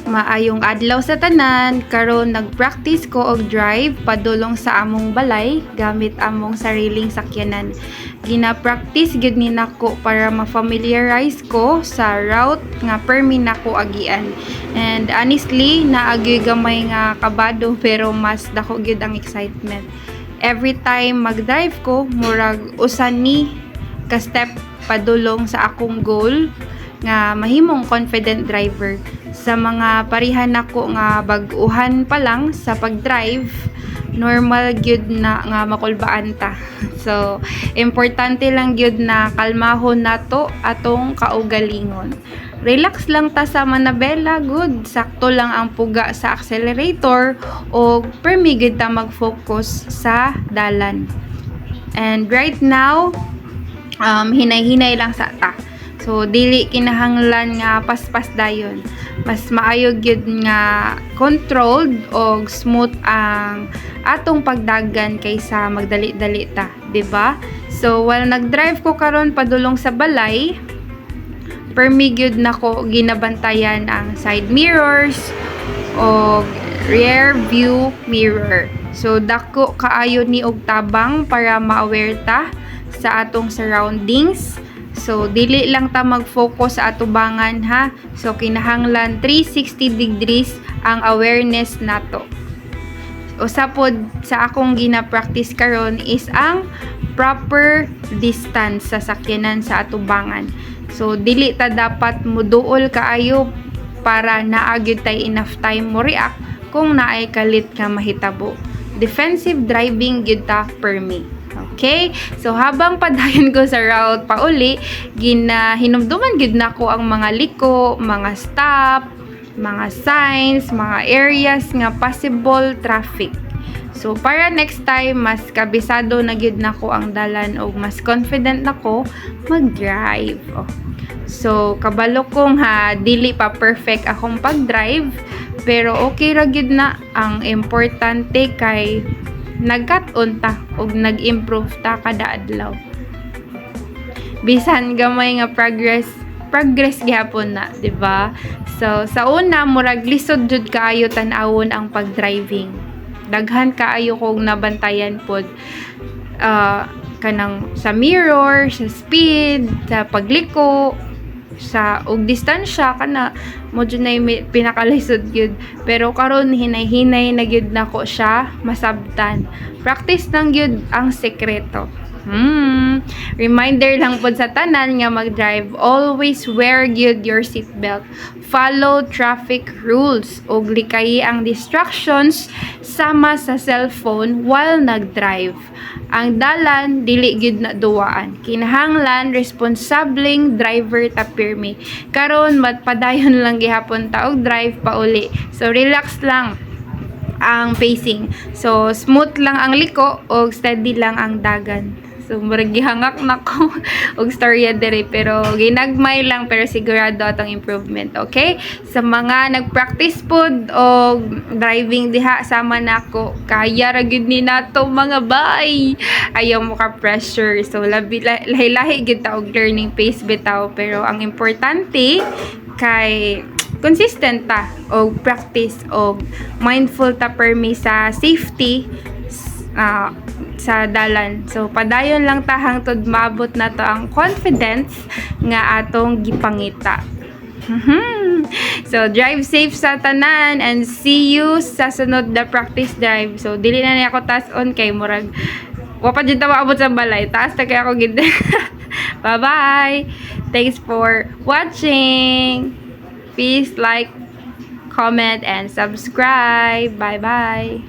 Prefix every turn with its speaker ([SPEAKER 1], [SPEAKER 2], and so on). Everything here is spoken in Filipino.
[SPEAKER 1] Maayong adlaw sa tanan, karon nagpractice ko og drive padulong sa among balay gamit among sariling sakyanan. Gina-practice gyud ni nako para ma-familiarize ko sa route nga permi nako agian. And honestly, naagyoy gamay nga kabado pero mas dako gyud ang excitement. Every time mag-drive ko, murag usan ni ka step padulong sa akong goal nga mahimong confident driver. Sa mga parihan nako nga bag-uhan pa lang sa pag-drive, normal gyud na nga makulbaan ta. So, importante lang gyud na kalmahon nato atong kaugalingon. Relax lang ta sa manabela, good. Sakto lang ang puga sa accelerator o permi gyud ta mag-focus sa dalan. And right now, hinay-hinay lang sa ta. So, dili kinahanglan nga paspas dayon. Mas maayo gyud nga controlled o smooth ang atong pagdagan kaysa magdali-dali ta, di ba? So, while nag-drive ko karon padulong sa balay, permi gyud nako ginabantayan ang side mirrors o rear view mirror. So, dako kaayo ni og tabang para ma-aware ta sa atong surroundings. So, dili lang ta mag-focus sa atubangan ha. So, kinahanglan 360 degrees ang awareness nato. Usapod sa akong gina-practice karon is ang proper distance sa sakyanan sa atubangan. So, dili ta dapat muduol kaayo para naagyud tay enough time mo react kung naay kalit nga mahitabo. Defensive driving gyud ta permi. Okay? So, habang padayon ko sa route pauli, hinumduman gid nako ang mga liko, mga stop, mga signs, mga areas nga possible traffic. So, para next time, mas kabisado na gid nako ang dalan o mas confident nako mag-drive. Oh. So, kabalo kong dili pa perfect akong pag-drive, pero okay ra gid na. Ang importante kay nagkat-on ta og nag-improve ta kada adlaw. Bisan gamay nga progress gyapon na, di ba? So sa una murag lisod jud kaayo tan-awon ang pag-driving. Daghan kaayo kog nabantayan pod kanang sa mirror, sa speed, sa pagliko, sa og distansya kana mo jud na pinakalisod gyud, pero karon hinay-hinay na gyud nako siya masabtan. Practice lang gyud ang sekreto. Reminder lang pod sa tanan nga mag-drive, always wear gyud your seatbelt, follow traffic rules ug likayi ang distractions sama sa cellphone while nag-drive. Ang dalan dili gyud na duwaan. Kinahanglan responsableng driver ta pirmi. Karon padayon lang gihapon ta og drive pauli. So relax lang ang pacing. So smooth lang ang liko og steady lang ang dagan. So murag gihangak nako og storya diri, pero ginagmay lang pero sigurado atong improvement. Okay? Sa mga nagpractice pod og driving diha sama nako, kaya ra gyud ni nato mga bay. Ayaw mo ka pressure. So lahi-lahi gyud ta og learning pace bitaw, pero ang importante kay consistent ta og practice og mindful ta permi sa safety sa dalan. So padayon lang ta hangtod maabot na to ang confidence nga atong gipangita. So drive safe sa tanan and see you sa sunod na practice drive. So dili na ni ako taas-on kay murag wa pa jud ta maabot sa balay. Taas ta kay ako gid. Bye bye. Thanks for watching. Please like, comment and subscribe. Bye bye.